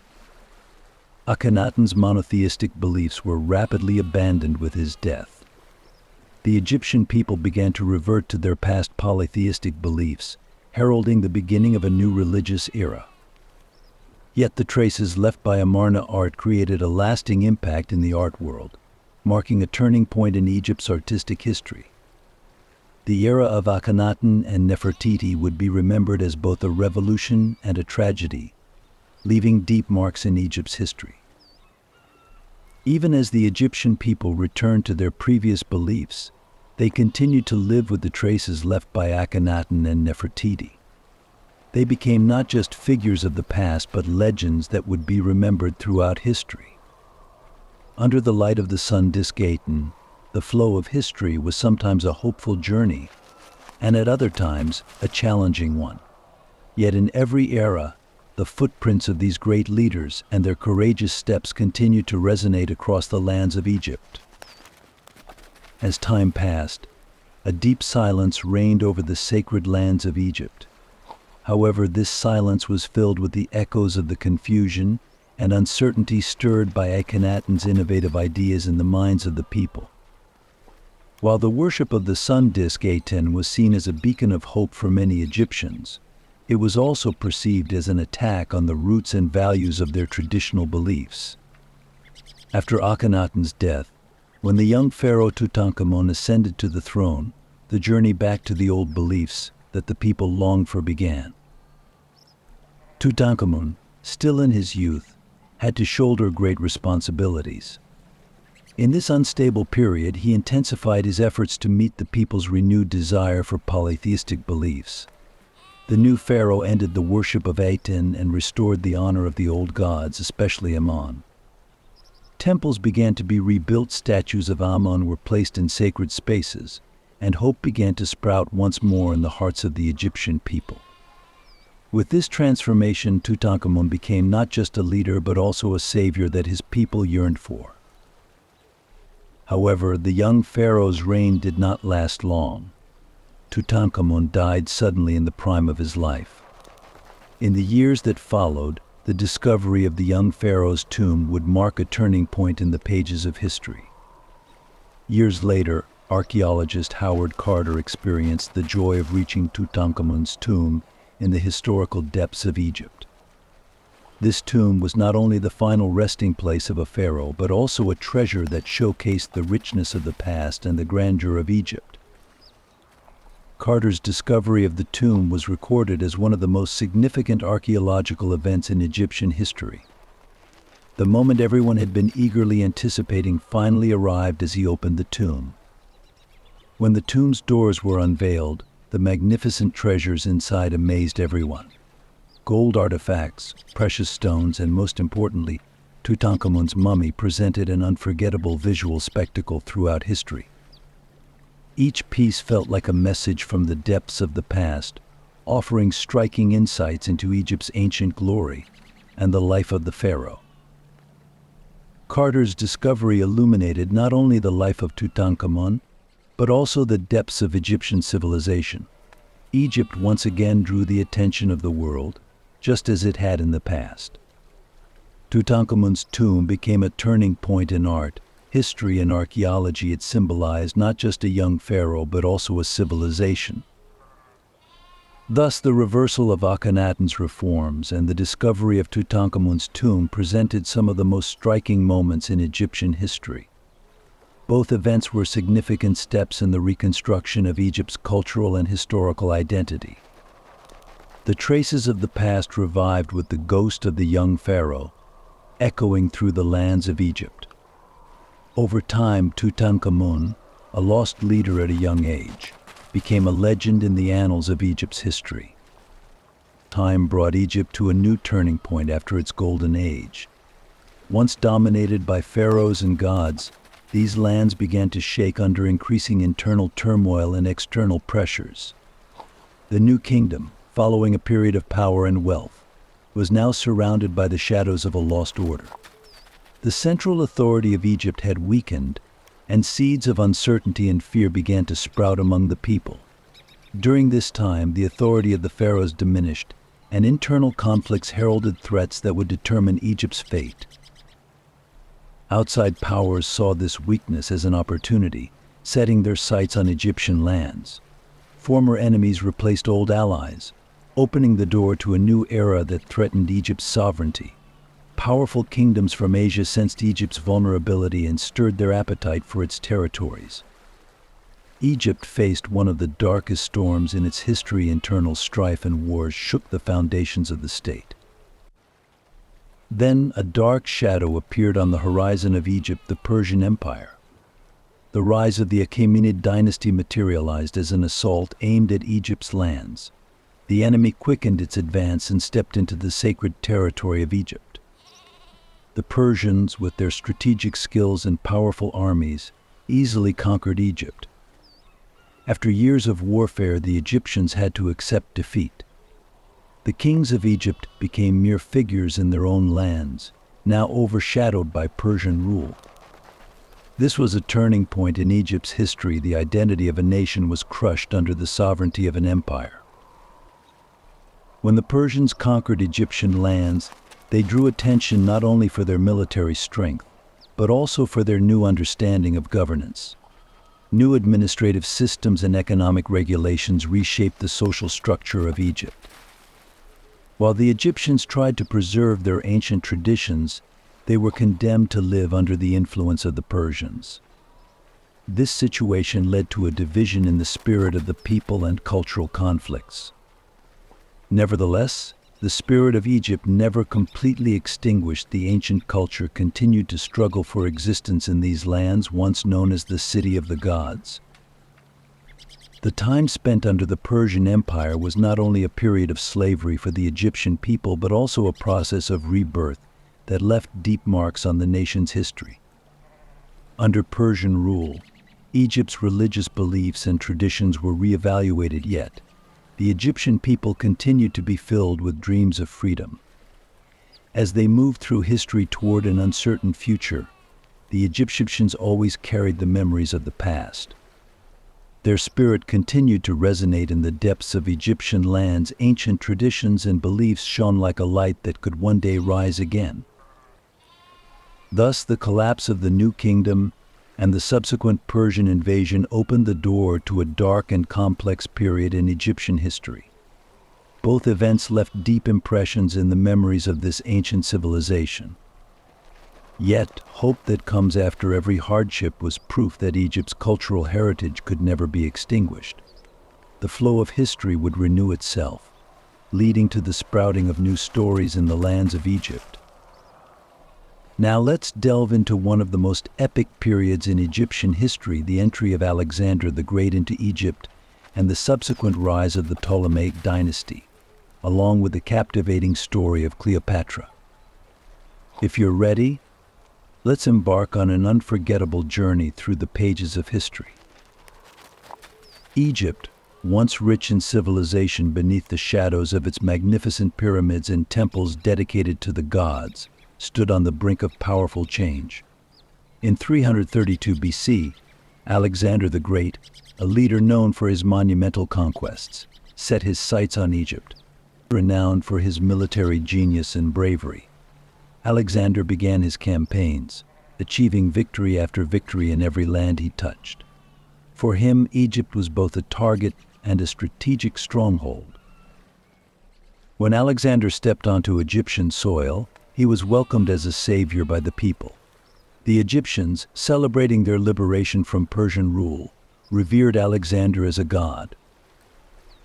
Speaker 1: Akhenaten's monotheistic beliefs were rapidly abandoned with his death. The Egyptian people began to revert to their past polytheistic beliefs, heralding the beginning of a new religious era. Yet the traces left by Amarna art created a lasting impact in the art world, marking a turning point in Egypt's artistic history. The era of Akhenaten and Nefertiti would be remembered as both a revolution and a tragedy, leaving deep marks in Egypt's history. Even as the Egyptian people returned to their previous beliefs, they continued to live with the traces left by Akhenaten and Nefertiti. They became not just figures of the past, but legends that would be remembered throughout history. Under the light of the sun disk Aten, the flow of history was sometimes a hopeful journey, and at other times a challenging one. Yet in every era, the footprints of these great leaders and their courageous steps continued to resonate across the lands of Egypt. As time passed, a deep silence reigned over the sacred lands of Egypt. However, this silence was filled with the echoes of the confusion and uncertainty stirred by Akhenaten's innovative ideas in the minds of the people. While the worship of the sun disk Aten was seen as a beacon of hope for many Egyptians, it was also perceived as an attack on the roots and values of their traditional beliefs. After Akhenaten's death, when the young pharaoh Tutankhamun ascended to the throne, the journey back to the old beliefs that the people longed for began. Tutankhamun, still in his youth, had to shoulder great responsibilities. In this unstable period, he intensified his efforts to meet the people's renewed desire for polytheistic beliefs. The new pharaoh ended the worship of Aten and restored the honor of the old gods, especially Amun. Temples began to be rebuilt, statues of Amun were placed in sacred spaces, and hope began to sprout once more in the hearts of the Egyptian people. With this transformation, Tutankhamun became not just a leader but also a savior that his people yearned for. However, the young pharaoh's reign did not last long. Tutankhamun died suddenly in the prime of his life. In the years that followed, the discovery of the young pharaoh's tomb would mark a turning point in the pages of history. Years later, archaeologist Howard Carter experienced the joy of reaching Tutankhamun's tomb in the historical depths of Egypt. This tomb was not only the final resting place of a pharaoh, but also a treasure that showcased the richness of the past and the grandeur of Egypt. Carter's discovery of the tomb was recorded as one of the most significant archaeological events in Egyptian history. The moment everyone had been eagerly anticipating finally arrived as he opened the tomb. When the tomb's doors were unveiled, the magnificent treasures inside amazed everyone. Gold artifacts, precious stones, and most importantly, Tutankhamun's mummy presented an unforgettable visual spectacle throughout history. Each piece felt like a message from the depths of the past, offering striking insights into Egypt's ancient glory and the life of the pharaoh. Carter's discovery illuminated not only the life of Tutankhamun, but also the depths of Egyptian civilization. Egypt once again drew the attention of the world, just as it had in the past. Tutankhamun's tomb became a turning point in art, history, and archaeology. It symbolized not just a young pharaoh, but also a civilization. Thus, the reversal of Akhenaten's reforms and the discovery of Tutankhamun's tomb presented some of the most striking moments in Egyptian history. Both events were significant steps in the reconstruction of Egypt's cultural and historical identity. The traces of the past revived with the ghost of the young pharaoh, echoing through the lands of Egypt. Over time, Tutankhamun, a lost leader at a young age, became a legend in the annals of Egypt's history. Time brought Egypt to a new turning point after its golden age. Once dominated by pharaohs and gods, these lands began to shake under increasing internal turmoil and external pressures. The new kingdom, following a period of power and wealth, was now surrounded by the shadows of a lost order. The central authority of Egypt had weakened, and seeds of uncertainty and fear began to sprout among the people. During this time, the authority of the pharaohs diminished, and internal conflicts heralded threats that would determine Egypt's fate. Outside powers saw this weakness as an opportunity, setting their sights on Egyptian lands. Former enemies replaced old allies, opening the door to a new era that threatened Egypt's sovereignty. Powerful kingdoms from Asia sensed Egypt's vulnerability and stirred their appetite for its territories. Egypt faced one of the darkest storms in its history. Internal strife and wars shook the foundations of the state. Then a dark shadow appeared on the horizon of Egypt, the Persian Empire. The rise of the Achaemenid dynasty materialized as an assault aimed at Egypt's lands. The enemy quickened its advance and stepped into the sacred territory of Egypt. The Persians, with their strategic skills and powerful armies, easily conquered Egypt. After years of warfare, the Egyptians had to accept defeat. The kings of Egypt became mere figures in their own lands, now overshadowed by Persian rule. This was a turning point in Egypt's history. The identity of a nation was crushed under the sovereignty of an empire. When the Persians conquered Egyptian lands, they drew attention not only for their military strength, but also for their new understanding of governance. New administrative systems and economic regulations reshaped the social structure of Egypt. While the Egyptians tried to preserve their ancient traditions, they were condemned to live under the influence of the Persians. This situation led to a division in the spirit of the people and cultural conflicts. Nevertheless, the spirit of Egypt never completely extinguished. The ancient culture continued to struggle for existence in these lands once known as the City of the Gods. The time spent under the Persian Empire was not only a period of slavery for the Egyptian people, but also a process of rebirth that left deep marks on the nation's history. Under Persian rule, Egypt's religious beliefs and traditions were reevaluated, yet the Egyptian people continued to be filled with dreams of freedom. As they moved through history toward an uncertain future, the Egyptians always carried the memories of the past. Their spirit continued to resonate in the depths of Egyptian lands. Ancient traditions and beliefs shone like a light that could one day rise again. Thus, the collapse of the New Kingdom and the subsequent Persian invasion opened the door to a dark and complex period in Egyptian history. Both events left deep impressions in the memories of this ancient civilization. Yet, hope that comes after every hardship was proof that Egypt's cultural heritage could never be extinguished. The flow of history would renew itself, leading to the sprouting of new stories in the lands of Egypt. Now let's delve into one of the most epic periods in Egyptian history, the entry of Alexander the Great into Egypt and the subsequent rise of the Ptolemaic dynasty, along with the captivating story of Cleopatra. If you're ready, let's embark on an unforgettable journey through the pages of history. Egypt, once rich in civilization beneath the shadows of its magnificent pyramids and temples dedicated to the gods, stood on the brink of powerful change. In 332 BC, Alexander the Great, a leader known for his monumental conquests, set his sights on Egypt. Renowned for his military genius and bravery, Alexander began his campaigns, achieving victory after victory in every land he touched. For him, Egypt was both a target and a strategic stronghold. When Alexander stepped onto Egyptian soil, he was welcomed as a savior by the people. The Egyptians, celebrating their liberation from Persian rule, revered Alexander as a god.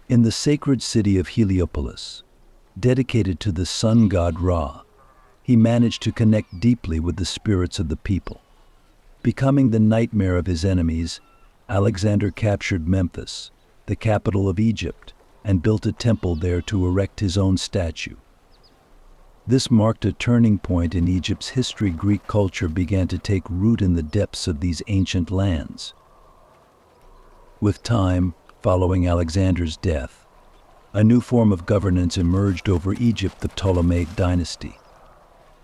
Speaker 1: In the sacred city of Heliopolis, dedicated to the sun god Ra, he managed to connect deeply with the spirits of the people. Becoming the nightmare of his enemies, Alexander captured Memphis, the capital of Egypt, and built a temple there to erect his own statue. This marked a turning point in Egypt's history. Greek culture began to take root in the depths of these ancient lands. With time, following Alexander's death, a new form of governance emerged over Egypt, the Ptolemaic dynasty.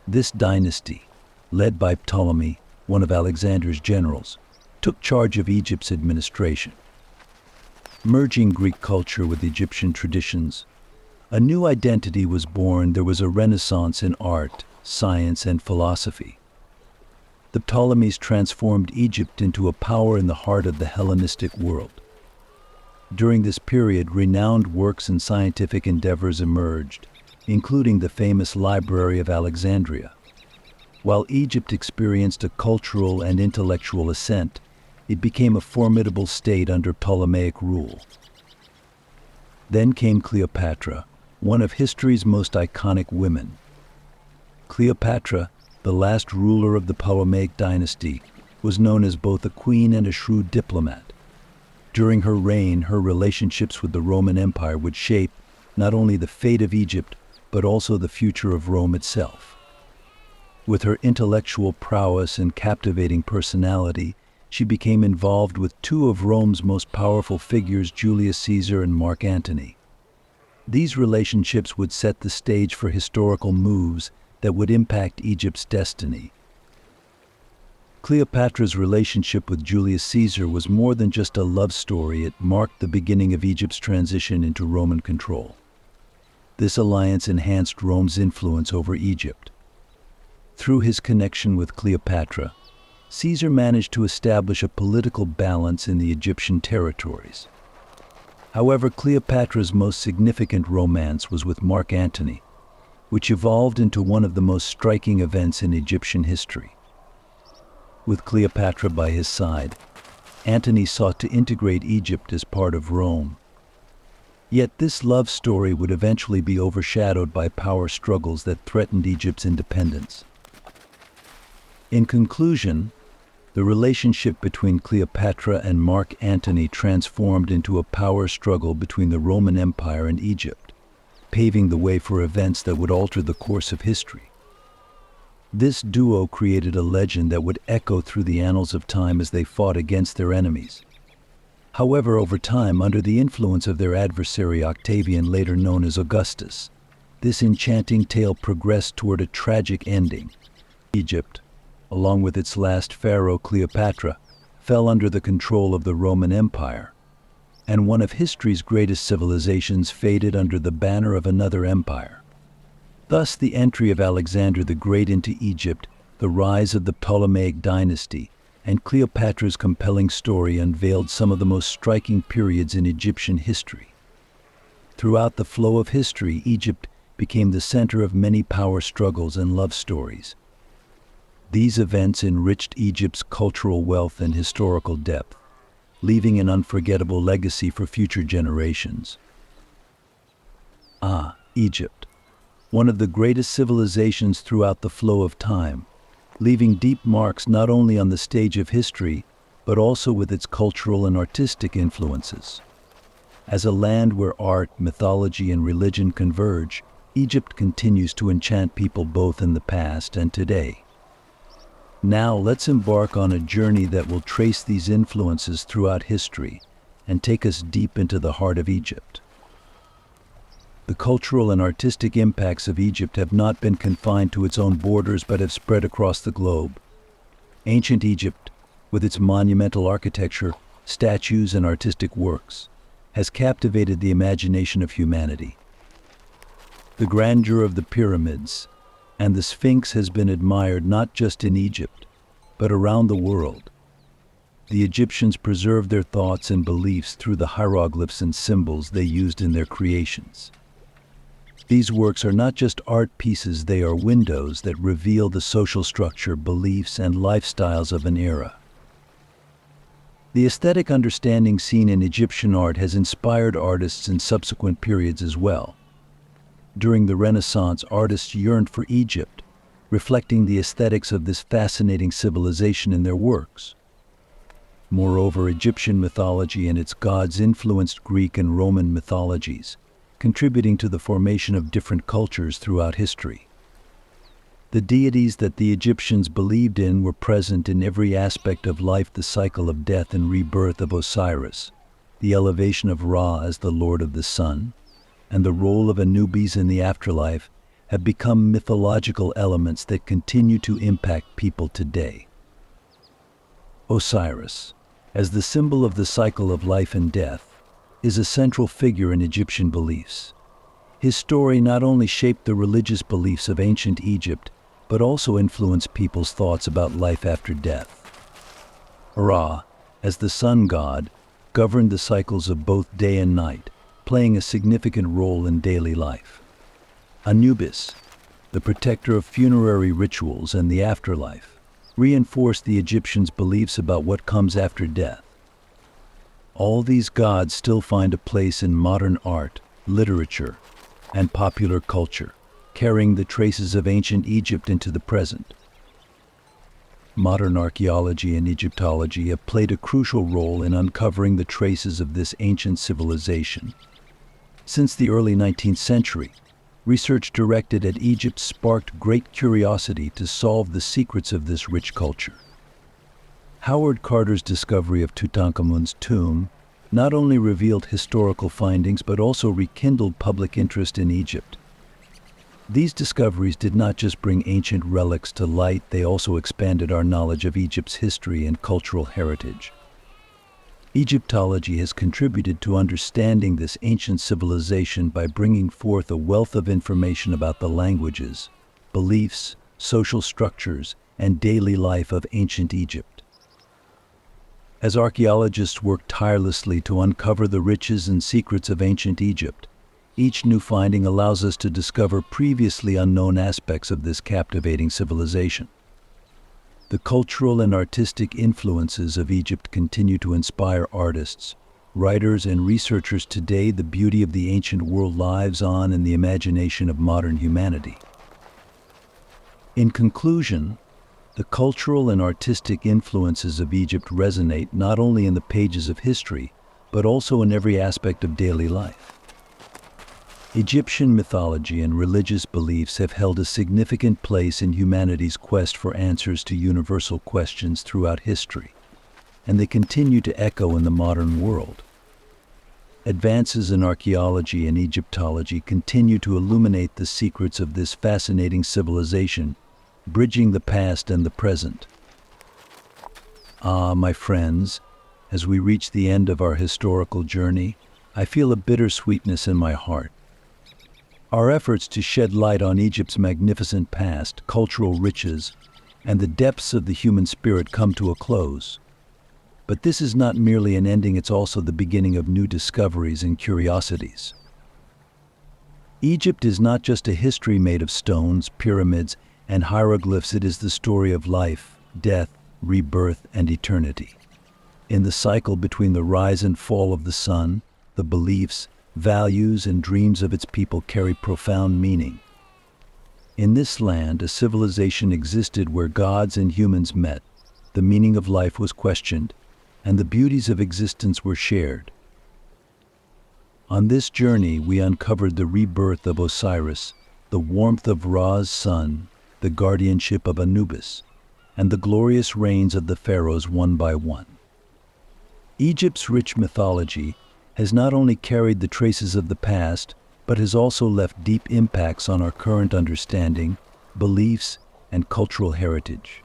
Speaker 1: This dynasty, led by Ptolemy, one of Alexander's generals, took charge of Egypt's administration. Merging Greek culture with Egyptian traditions, a new identity was born. There was a renaissance in art, science, and philosophy. The Ptolemies transformed Egypt into a power in the heart of the Hellenistic world. During this period, renowned works and scientific endeavors emerged, including the famous Library of Alexandria. While Egypt experienced a cultural and intellectual ascent, it became a formidable state under Ptolemaic rule. Then came Cleopatra, one of history's most iconic women. Cleopatra, the last ruler of the Ptolemaic dynasty, was known as both a queen and a shrewd diplomat. During her reign, her relationships with the Roman Empire would shape not only the fate of Egypt, but also the future of Rome itself. With her intellectual prowess and captivating personality, she became involved with two of Rome's most powerful figures, Julius Caesar and Mark Antony. These relationships would set the stage for historical moves that would impact Egypt's destiny. Cleopatra's relationship with Julius Caesar was more than just a love story. It marked the beginning of Egypt's transition into Roman control. This alliance enhanced Rome's influence over Egypt. Through his connection with Cleopatra, Caesar managed to establish a political balance in the Egyptian territories. However, Cleopatra's most significant romance was with Mark Antony, which evolved into one of the most striking events in Egyptian history. With Cleopatra by his side, Antony sought to integrate Egypt as part of Rome. Yet this love story would eventually be overshadowed by power struggles that threatened Egypt's independence. In conclusion, the relationship between Cleopatra and Mark Antony transformed into a power struggle between the Roman Empire and Egypt, paving the way for events that would alter the course of history. This duo created a legend that would echo through the annals of time as they fought against their enemies. However, over time, under the influence of their adversary Octavian, later known as Augustus, this enchanting tale progressed toward a tragic ending. Egypt, along with its last pharaoh Cleopatra, fell under the control of the Roman Empire, and one of history's greatest civilizations faded under the banner of another empire. Thus, the entry of Alexander the Great into Egypt, the rise of the Ptolemaic dynasty, and Cleopatra's compelling story unveiled some of the most striking periods in Egyptian history. Throughout the flow of history, Egypt became the center of many power struggles and love stories. These events enriched Egypt's cultural wealth and historical depth, leaving an unforgettable legacy for future generations. Egypt, one of the greatest civilizations throughout the flow of time, leaving deep marks not only on the stage of history, but also with its cultural and artistic influences. As a land where art, mythology, and religion converge, Egypt continues to enchant people both in the past and today. Now let's embark on a journey that will trace these influences throughout history and take us deep into the heart of Egypt. The cultural and artistic impacts of Egypt have not been confined to its own borders but have spread across the globe. Ancient Egypt, with its monumental architecture, statues, and artistic works, has captivated the imagination of humanity. The grandeur of the pyramids and the Sphinx has been admired not just in Egypt, but around the world. The Egyptians preserved their thoughts and beliefs through the hieroglyphs and symbols they used in their creations. These works are not just art pieces, they are windows that reveal the social structure, beliefs, and lifestyles of an era. The aesthetic understanding seen in Egyptian art has inspired artists in subsequent periods as well. During the Renaissance, artists yearned for Egypt, reflecting the aesthetics of this fascinating civilization in their works. Moreover, Egyptian mythology and its gods influenced Greek and Roman mythologies, contributing to the formation of different cultures throughout history. The deities that the Egyptians believed in were present in every aspect of life: the cycle of death and rebirth of Osiris, the elevation of Ra as the Lord of the Sun, and the role of Anubis in the afterlife have become mythological elements that continue to impact people today. Osiris, as the symbol of the cycle of life and death, is a central figure in Egyptian beliefs. His story not only shaped the religious beliefs of ancient Egypt, but also influenced people's thoughts about life after death. Ra, as the sun god, governed the cycles of both day and night, playing a significant role in daily life. Anubis, the protector of funerary rituals and the afterlife, reinforced the Egyptians' beliefs about what comes after death. All these gods still find a place in modern art, literature, and popular culture, carrying the traces of ancient Egypt into the present. Modern archaeology and Egyptology have played a crucial role in uncovering the traces of this ancient civilization. Since the early 19th century, research directed at Egypt sparked great curiosity to solve the secrets of this rich culture. Howard Carter's discovery of Tutankhamun's tomb not only revealed historical findings but also rekindled public interest in Egypt. These discoveries did not just bring ancient relics to light, they also expanded our knowledge of Egypt's history and cultural heritage. Egyptology has contributed to understanding this ancient civilization by bringing forth a wealth of information about the languages, beliefs, social structures, and daily life of ancient Egypt. As archaeologists work tirelessly to uncover the riches and secrets of ancient Egypt, each new finding allows us to discover previously unknown aspects of this captivating civilization. The cultural and artistic influences of Egypt continue to inspire artists, writers, and researchers today. The beauty of the ancient world lives on in the imagination of modern humanity. In conclusion, the cultural and artistic influences of Egypt resonate not only in the pages of history, but also in every aspect of daily life. Egyptian mythology and religious beliefs have held a significant place in humanity's quest for answers to universal questions throughout history, and they continue to echo in the modern world. Advances in archaeology and Egyptology continue to illuminate the secrets of this fascinating civilization, bridging the past and the present. My friends, as we reach the end of our historical journey, I feel a bittersweetness in my heart. Our efforts to shed light on Egypt's magnificent past, cultural riches, and the depths of the human spirit come to a close. But this is not merely an ending, it's also the beginning of new discoveries and curiosities. Egypt is not just a history made of stones, pyramids, and hieroglyphs. It is the story of life, death, rebirth, and eternity. In the cycle between the rise and fall of the sun, the beliefs, values, and dreams of its people carry profound meaning. In this land, a civilization existed where gods and humans met, the meaning of life was questioned, and the beauties of existence were shared. On this journey, we uncovered the rebirth of Osiris, the warmth of Ra's sun, the guardianship of Anubis, and the glorious reigns of the pharaohs one by one. Egypt's rich mythology has not only carried the traces of the past, but has also left deep impacts on our current understanding, beliefs, and cultural heritage.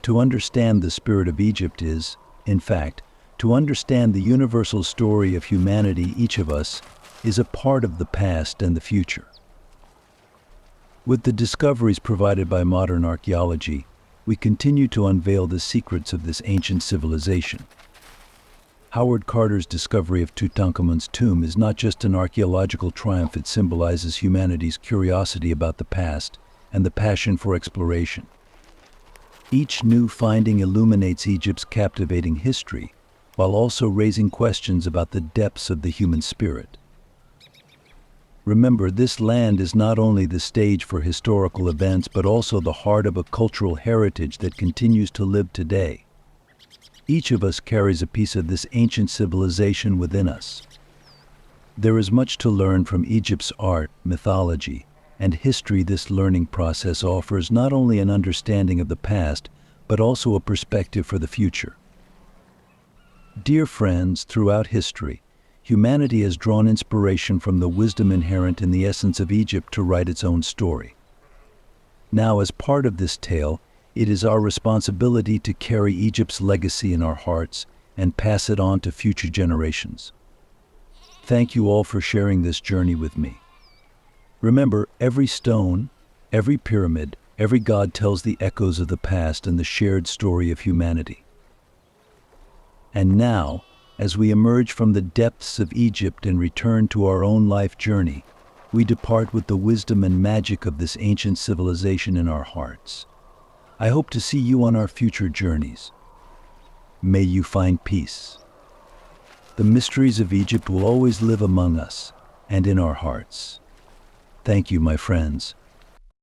Speaker 1: To understand the spirit of Egypt is, in fact, to understand the universal story of humanity. Each of us is a part of the past and the future. With the discoveries provided by modern archaeology, we continue to unveil the secrets of this ancient civilization. Howard Carter's discovery of Tutankhamun's tomb is not just an archaeological triumph, it symbolizes humanity's curiosity about the past and the passion for exploration. Each new finding illuminates Egypt's captivating history, while also raising questions about the depths of the human spirit. Remember, this land is not only the stage for historical events, but also the heart of a cultural heritage that continues to live today. Each of us carries a piece of this ancient civilization within us. There is much to learn from Egypt's art, mythology, and history. This learning process offers not only an understanding of the past, but also a perspective for the future. Dear friends, throughout history, humanity has drawn inspiration from the wisdom inherent in the essence of Egypt to write its own story. Now, as part of this tale, it is our responsibility to carry Egypt's legacy in our hearts and pass it on to future generations. Thank you all for sharing this journey with me. Remember, every stone, every pyramid, every god tells the echoes of the past and the shared story of humanity. And now, as we emerge from the depths of Egypt and return to our own life journey, we depart with the wisdom and magic of this ancient civilization in our hearts. I hope to see you on our future journeys. May you find peace. The mysteries of Egypt will always live among us and in our hearts. Thank you, my friends.